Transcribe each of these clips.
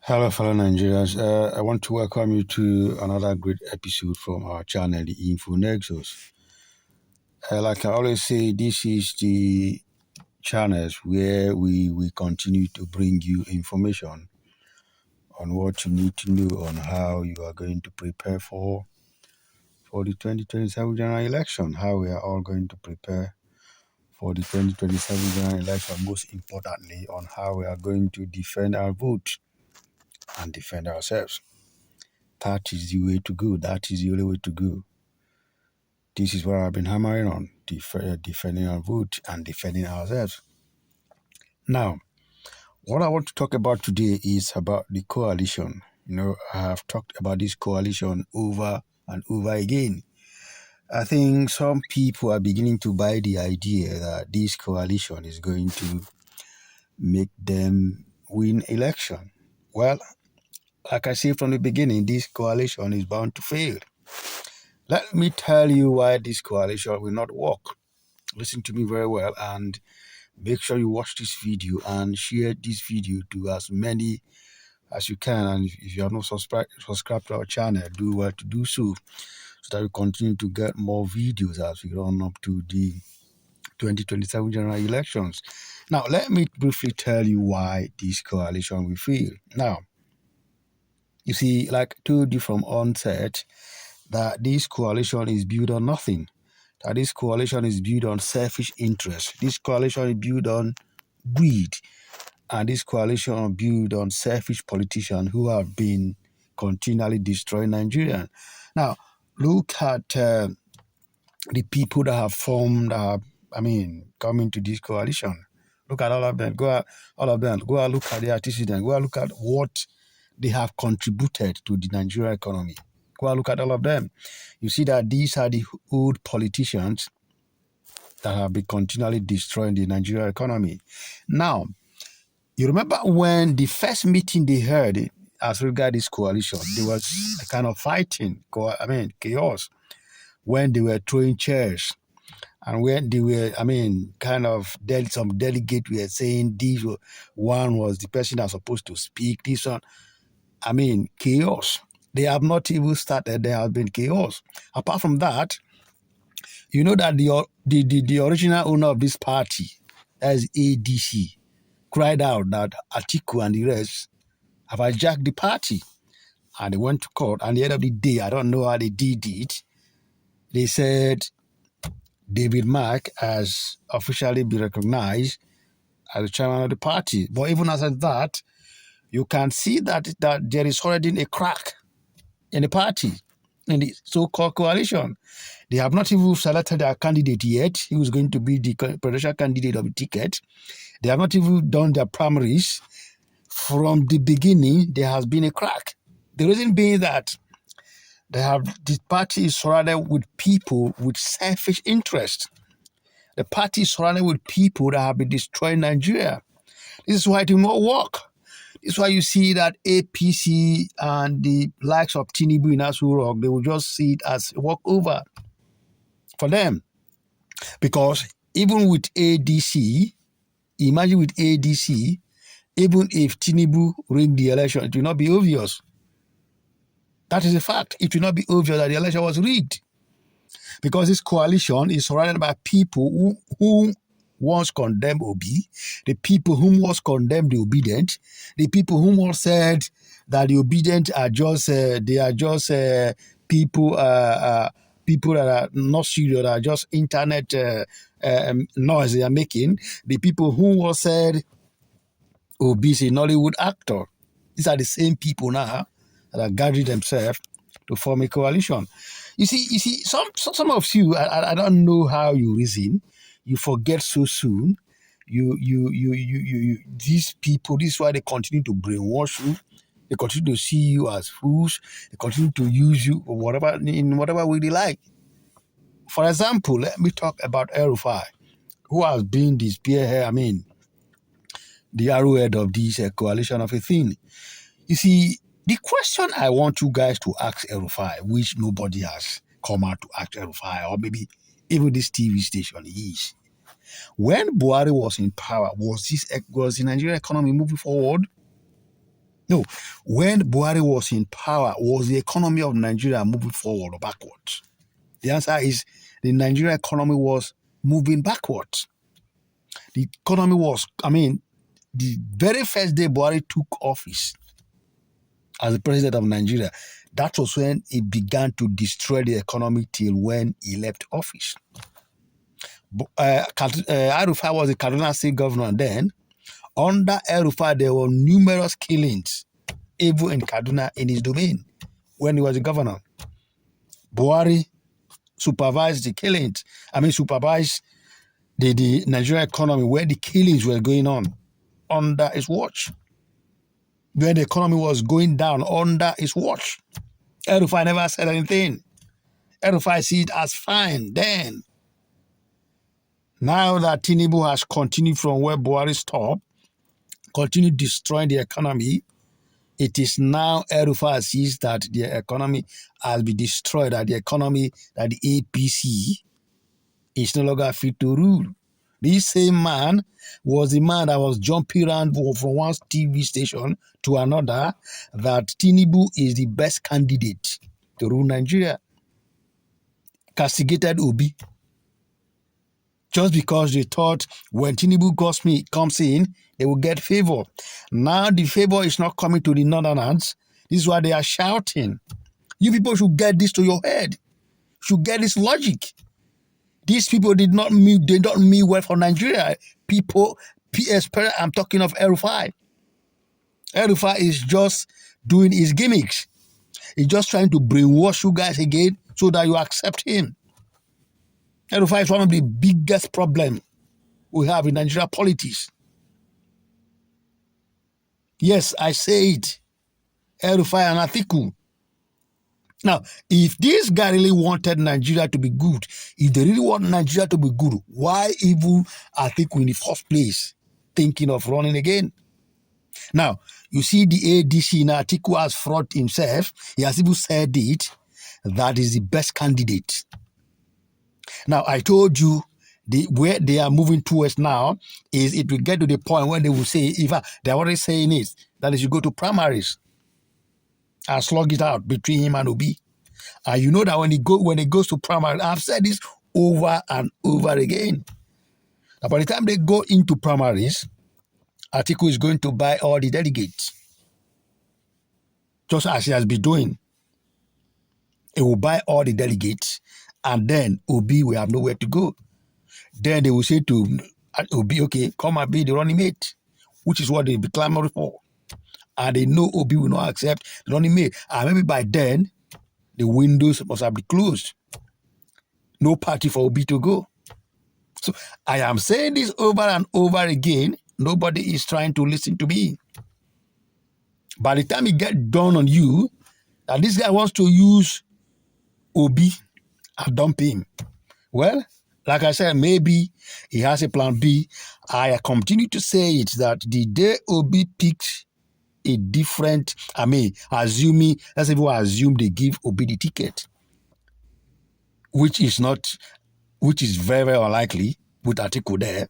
Hello, fellow Nigerians. I want to welcome you to another great episode from our channel, the Info Nexus. Like I always say, this is the channels where we continue to bring you information on what you need to know on how you are going to prepare for the 2027 general election, how we are all going to prepare for the 2027 general election, most importantly, on how we are going to defend our vote and defend ourselves. That is the way to go. That is the only way to go. This is what I've been hammering on, defending our vote and defending ourselves. Now, what I want to talk about today is about the coalition. I have talked about this coalition over and over again. I think some people are beginning to buy the idea that this coalition is going to make them win election. Well, like I said from the beginning, this coalition is bound to fail. Let me tell you why this coalition will not work. Listen to me very well and make sure you watch this video and share this video to as many as you can. And if you have not subscribed to our channel, do well to do so that we continue to get more videos as we run up to the 2027 general elections. Now, let me briefly tell you why this coalition will fail. Now, you see, like I told you from onset, that this coalition is built on nothing. That this coalition is built on selfish interest. This coalition is built on greed. And this coalition is built on selfish politicians who have been continually destroying Nigeria. Now, look at the people that have formed, come into this coalition. Look at all of them. Go out look at their antecedents. Go out look at what they have contributed to the Nigerian economy. Go and look at all of them. You see that these are the old politicians that have been continually destroying the Nigerian economy. Now, you remember when the first meeting they had as regards this coalition, there was a kind of fighting, chaos, when they were throwing chairs. And when they were, some delegates were saying this one was the person that's supposed to speak, this one, chaos. They have not even started. There has been chaos. Apart from that, you know that the original owner of this party, as ADC, cried out that Atiku and the rest have hijacked the party. And they went to court. And at the end of the day, I don't know how they did it. They said David Mark has officially been recognized as the chairman of the party. But even as that, you can see that there is already a crack in the party, in the so-called coalition. They have not even selected their candidate yet. He was going to be the presidential candidate of the ticket. They have not even done their primaries. From the beginning, there has been a crack. The reason being that the party is surrounded with people with selfish interest. The party is surrounded with people that have been destroying Nigeria. This is why it will not work. It's why you see that APC and the likes of Tinubu in Asu Rock, they will just see it as a walkover for them. Because even with ADC, imagine with ADC, even if Tinubu rigged the election, it will not be obvious. That is a fact. It will not be obvious that the election was rigged. Because this coalition is surrounded by people who once condemned Obi, the people whom was condemned the obedient, the people whom was said that the obedient are just people that are not serious, that are just internet noise they are making, the people who was said Obi is a Nollywood actor. These are the same people now that are gathering themselves to form a coalition. You see, some of you, I don't know how you reason. You forget so soon. These people, this is why they continue to brainwash you. They continue to see you as fools. They continue to use you in whatever way they like. For example, let me talk about El-Rufai, who has been the spearhead, the arrowhead of this coalition of a thing. You see, the question I want you guys to ask El-Rufai, which nobody has come out to ask El-Rufai, or maybe even this TV station is, when Buhari was in power, was the Nigerian economy moving forward? When Buhari was in power, was the economy of Nigeria moving forward or backwards? The answer is the Nigerian economy was moving backwards. The economy was, the very first day Buhari took office as the president of Nigeria, that was when he began to destroy the economy till when he left office. El-Rufai was the Kaduna State governor then. Under El-Rufai, there were numerous killings, even in Kaduna, in his domain, when he was the governor. Buhari supervised the killings. Supervised the Nigerian economy where the killings were going on under his watch. Where the economy was going down under his watch. El-Rufai never said anything. El-Rufai see it as fine then. Now that Tinubu has continued from where Buhari stopped, continued destroying the economy, it is now El-Rufai sees that the economy has been destroyed, that the economy, that the APC is no longer fit to rule. This same man was the man that was jumping around from one TV station to another that Tinubu is the best candidate to rule Nigeria. Castigated Obi. Just because they thought when Tinubu comes in, they will get favor. Now the favor is not coming to the northerners. This is why they are shouting. You people should get this to your head. Should get this logic. These people they don't mean well for Nigeria. People, I'm talking of El-Rufai. El-Rufai is just doing his gimmicks. He's just trying to brainwash you guys again so that you accept him. El-Rufai is one of the biggest problems we have in Nigeria politics. Yes, I say it. El-Rufai and Atiku. Now, if this guy really wanted Nigeria to be good, if they really want Nigeria to be good, why even Atiku in the first place thinking of running again? Now, you see the ADC now, Atiku has fraud himself. He has even said it, that is the best candidate. Now, I told you where they are moving towards now is it will get to the point when they will say, they're already saying it, that is you go to primaries and slug it out between him and Obi. And you know that when it goes to primary, I've said this over and over again. Now, by the time they go into primaries, Atiku is going to buy all the delegates. Just as he has been doing. He will buy all the delegates, and then Obi will have nowhere to go. Then they will say to Obi, okay, come and be the running mate, which is what they'll be clamoring for. And they know Obi will not accept the running mate. And maybe by then, the windows must have been closed. No party for Obi to go. So I am saying this over and over again. Nobody is trying to listen to me. By the time it gets done on you, that this guy wants to use Obi and dump him. Well, like I said, maybe he has a plan B. I continue to say it that the day Obi picks a different, let's assume they give Obi the ticket, which is very, very unlikely with Atiku there.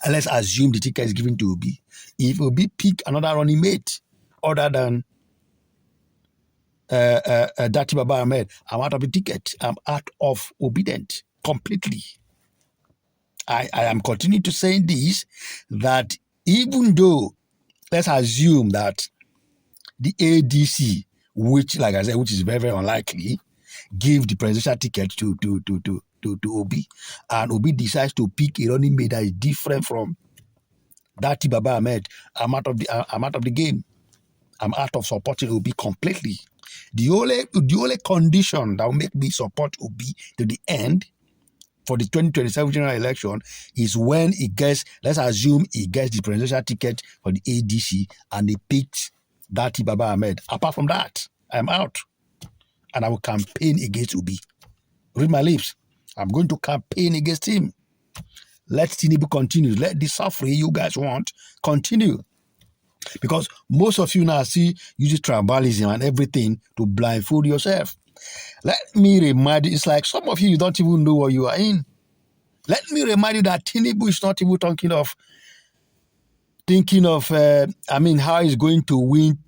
And let's assume the ticket is given to Obi. If Obi pick another running mate other than Dati Baba Ahmed, I'm out of the ticket. I'm out of obedient completely. I am continuing to say this, that even though, let's assume that the ADC, which, like I said, which is very, very unlikely, give the presidential ticket to Obi, and Obi decides to pick a running mate that is different from Dati Baba Ahmed, I'm out of the game. I'm out of supporting Obi completely. The only condition that will make me support Obi to the end for the 2027 general election is when let's assume he gets the presidential ticket for the ADC and he picks Dati Baba Ahmed. Apart from that, I'm out. And I will campaign against Obi. Read my lips. I'm going to campaign against him. Let Tinubu continue. Let the suffering you guys want continue. Because most of you now use tribalism and everything to blindfold yourself. Let me remind you, it's like some of you don't even know what you are in. Let me remind you that Tinubu is not even talking of thinking of, how he's going to win,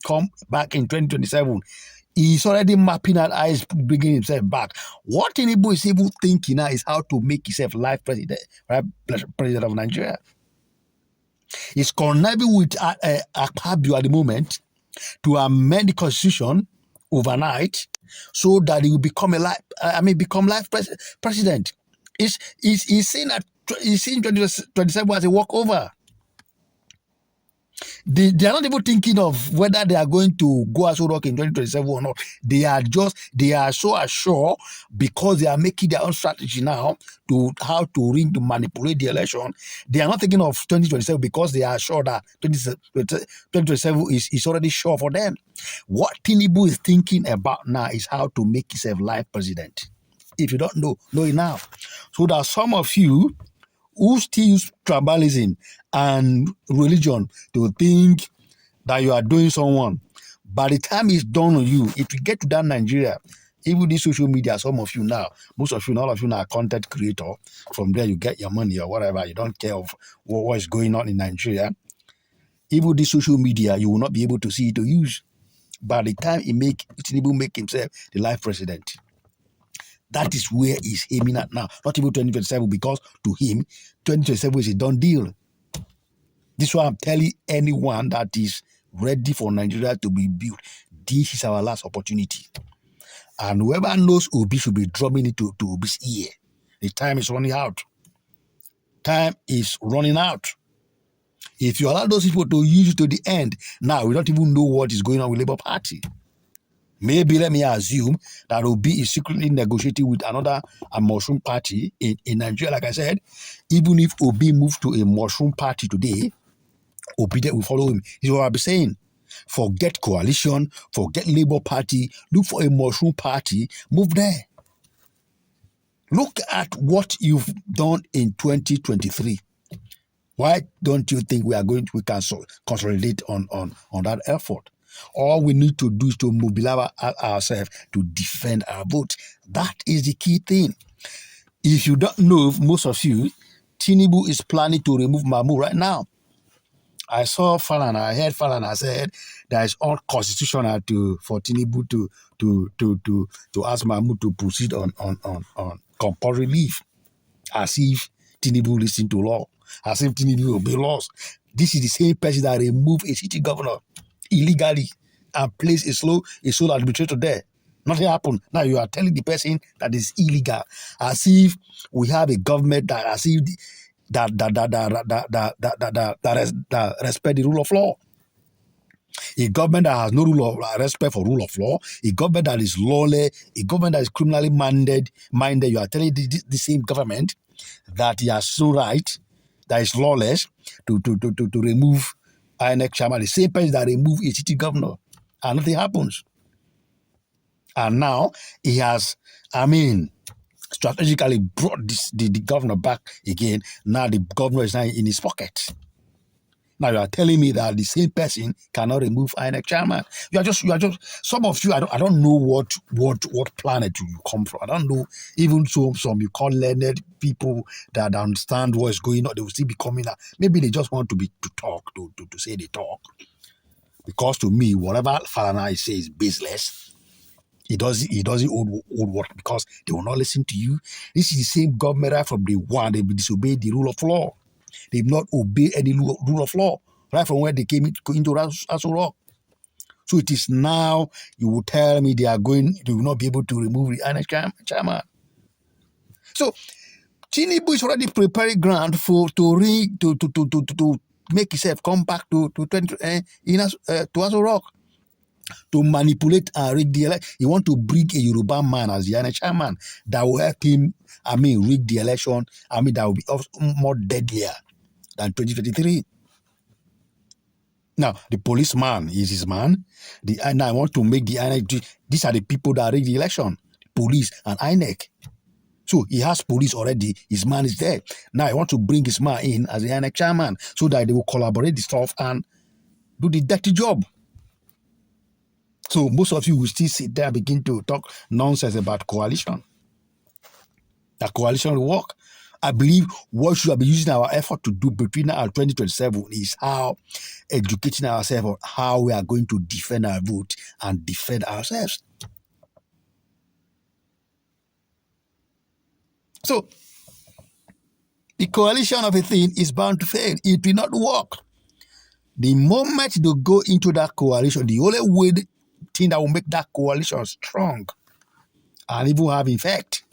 come back in 2027. He's already mapping out how he's bringing himself back. What Tinubu is even thinking now is how to make himself life president, right? President of Nigeria. He's conniving with Akpabio at the moment to amend the constitution overnight so that he will become become life president. He's seeing 2027 as a walkover. They are not even thinking of whether they are going to go as rock in 2027 or not. They are so assured because they are making their own strategy now to how to manipulate the election. They are not thinking of 2027 because they are sure that 2027 is already sure for them. What Tinubu is thinking about now is how to make himself life president. If you don't know it now. So there are some of you who still use tribalism and religion to think that you are doing someone. By the time it's done on you, if you get to that Nigeria, even this social media, some of you now, most of you, all of you now are content creator. From there, you get your money or whatever. You don't care of what is going on in Nigeria. Even this social media, you will not be able to see it to use. By the time Tinubu make himself the life president, that is where he's aiming at now. Not even 2027, because to him, 2027 is a done deal. This is why I'm telling anyone that is ready for Nigeria to be built. This is our last opportunity. And whoever knows Obi should be drumming it to Obi's ear. The time is running out. Time is running out. If you allow those people to use it to the end, now we don't even know what is going on with Labour Party. Maybe let me assume that Obi is secretly negotiating with another mushroom party in Nigeria. Like I said, even if Obi moved to a mushroom party today, Obi will follow him. This is what I'll be saying. Forget coalition, forget Labour Party, look for a mushroom party, move there. Look at what you've done in 2023. Why don't you think we can consolidate on that effort? All we need to do is to mobilize ourselves to defend our vote. That is the key thing. If you don't know, most of you, Tinubu is planning to remove Mahmoud right now. I saw Falana, I heard Falana said that it's unconstitutional for Tinubu to ask Mahmoud to proceed on compulsory leave, as if Tinubu listen to law, as if Tinubu obey laws. This is the same person that removed a city governor illegally and placed a sole administrator there. Nothing happened. Now you are telling the person that is illegal, as if we have a government that that respect the rule of law. A government that has no respect for rule of law, a government that is lawless, a government that is criminally minded. You are telling the same government that he has no right, that is lawless, to remove INEC chairman, the same person that removed a city governor, and nothing happens. And now he has, strategically brought the governor back again. Now the governor is now in his pocket. Now you are telling me that the same person cannot remove INEC chairman. You are just some of you. I don't know what planet you come from. I don't know. Even some you call learned people that understand what is going on. They will still be coming out. Maybe they just want to talk to say they talk. Because to me, whatever Falana says is baseless. He doesn't hold water because they will not listen to you. This is the same government right from the one. They disobeyed the rule of law. They've not obeyed any rule of law right from when they came into Aso Rock. So it is now you will tell me they will not be able to remove the INEC chairman. So Tinubu is already preparing ground to make himself come back to Aso Rock. To manipulate and rig the election. He want to bring a Yoruba man as the INEC chairman that will help him, rig the election. That will be more deadlier than 2023. Now, the policeman is his man. Now I want to make the INEC, these are the people that rig the election. Police and INEC. So he has police already. His man is there. Now I want to bring his man in as the INEC chairman so that they will collaborate the stuff and do the dirty job. So most of you will still sit there and begin to talk nonsense about coalition. That coalition will work. I believe what should be using our effort to do between now and 2027 is how educating ourselves on how we are going to defend our vote and defend ourselves. So the coalition of a thing is bound to fail. It will not work. The moment they go into that coalition, the only thing that will make that coalition strong and even have effect,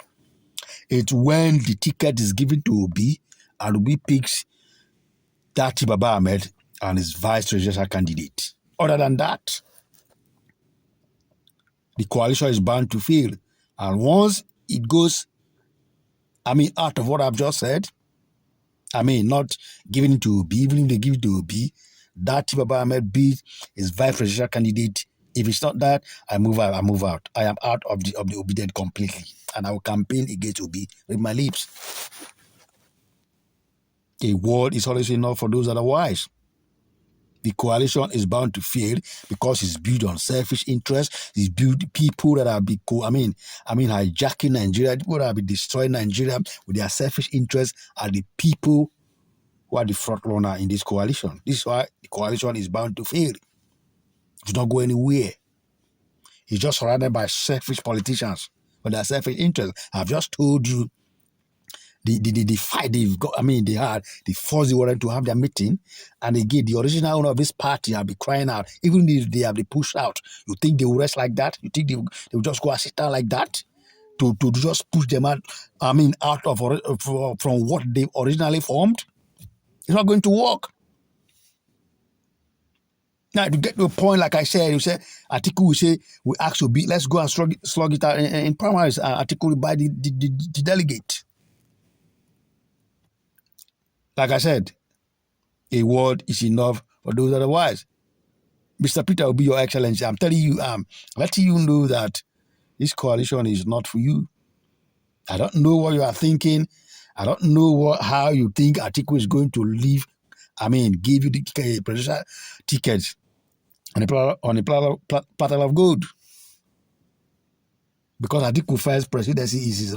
it's when the ticket is given to Obi and Obi picks Dati Baba Ahmed and his vice presidential candidate. Other than that, the coalition is bound to fail. And once it goes, out of what I've just said, not giving it to Obi, even if they give it to Obi, Dati Baba Ahmed beat his vice presidential candidate. If it's not that, I move out. I am out of the Obi completely. And I will campaign against Obi with my lips. A word is always enough for those that are wise. The coalition is bound to fail because it's built on selfish interests. It's built people that are hijacking Nigeria, people that are destroying Nigeria with their selfish interests are the people who are the front runner in this coalition. This is why the coalition is bound to fail. It does not go anywhere. It's just surrounded by selfish politicians with their selfish interests. I've just told you the fight they've got. They forced the warren to have their meeting, and again, the original owner of this party have been crying out. Even if they have been pushed out, you think they will rest like that? You think they will just go and sit down like that to just push them out? Out of from what they originally formed? It's not going to work. Now, to get to a point, like I said, you say Atiku will say we ask to be. Let's go and slug it out in primaries. Atiku will buy the delegate. Like I said, a word is enough for those that are wise. Mr. Peter will be your excellency. I'm telling you, letting you know that this coalition is not for you. I don't know what you are thinking. I don't know how you think Atiku is going to leave. Give you the presidential tickets on a platter of gold. Because Atiku first presidency is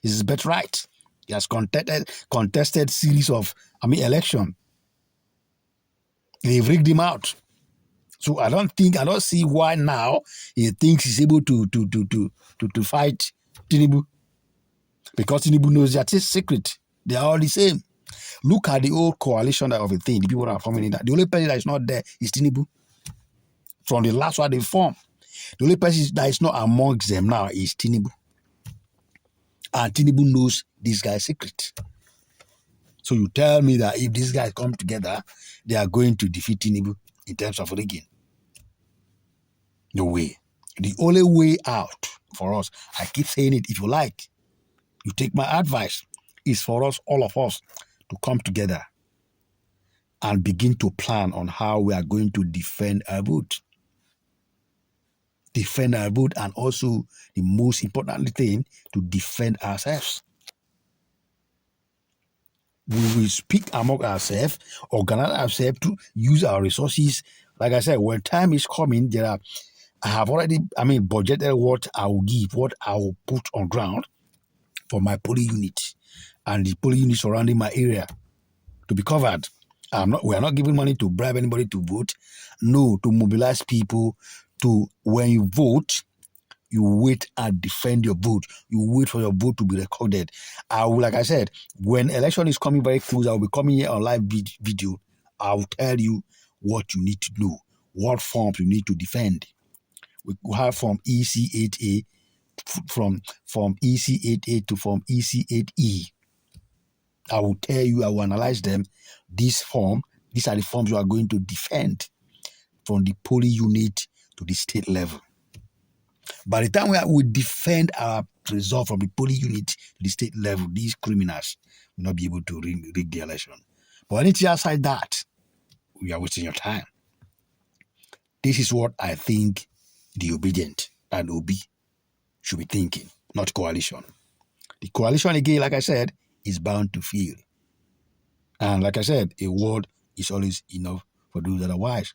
his birthright. He has contested series of election. They've rigged him out. So I don't see why now he thinks he's able to fight Tinubu. Because Tinubu knows that it's secret. They are all the same. Look at the old coalition of a thing. The people that are forming that. The only person that is not there is Tinubu. From the last one they formed. The only person that is not amongst them now is Tinubu. And Tinubu knows this guy's secret. So you tell me that if these guys come together, they are going to defeat Tinubu in terms of rigging. No way. The only way out for us, I keep saying it, if you like, you take my advice, is for us, all of us, to come together and begin to plan on how we are going to defend our vote. Defend our vote, and also the most important thing, to defend ourselves. We will speak among ourselves, organize ourselves to use our resources. Like I said, when time is coming, I have already, budgeted what I will give, what I will put on ground for my polling unit and the polling unit surrounding my area to be covered. We are not giving money to bribe anybody to vote. No, to mobilize people to, when you vote, you wait and defend your vote. You wait for your vote to be recorded. Like I said, when election is coming very close, I will be coming here on live video. I will tell you what you need to know, what forms you need to defend. We have from EC8A, from EC8A to from EC8E. I will tell you, I will analyze them. These are the forms you are going to defend from the polling unit to the state level. By the time we defend our result from the polling unit to the state level, these criminals will not be able to rig the election. But anything outside that, we are wasting your time. This is what I think the obedient and Obi should be thinking, not coalition. The coalition, again, like I said, is bound to fail. And like I said, a word is always enough for those that are wise.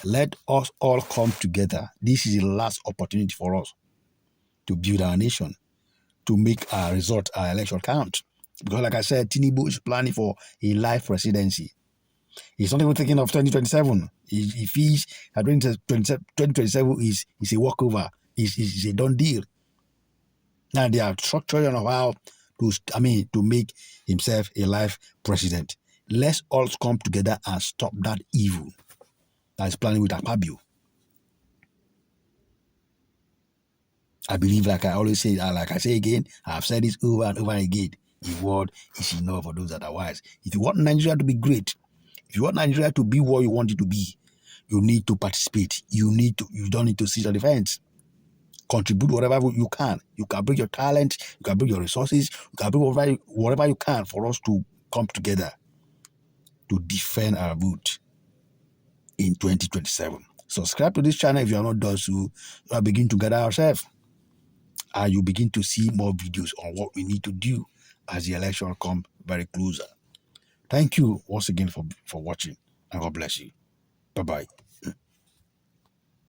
Let us all come together. This is the last opportunity for us to build our nation, to make our result, our election count. Because like I said, Tinubu is planning for a life presidency. He's not even thinking of 2027. He feels that 2027 is a walkover, is a done deal. Now they are structuring on how to make himself a life president. Let's all come together and stop that evil that is planning with Akpabio. I believe, like I always say, like I say again, I've said this over and over again, the word is enough for those that are wise. If you want Nigeria to be great, if you want Nigeria to be what you want it to be, you need to participate. You don't need to sit on the fence. Contribute whatever you can. You can bring your talent, you can bring your resources, you can bring whatever you can for us to come together to defend our vote in 2027. Subscribe to this channel if you are not done so. We are beginning to gather ourselves. And you begin to see more videos on what we need to do as the election come very closer. Thank you once again for watching, and God bless you. Bye-bye.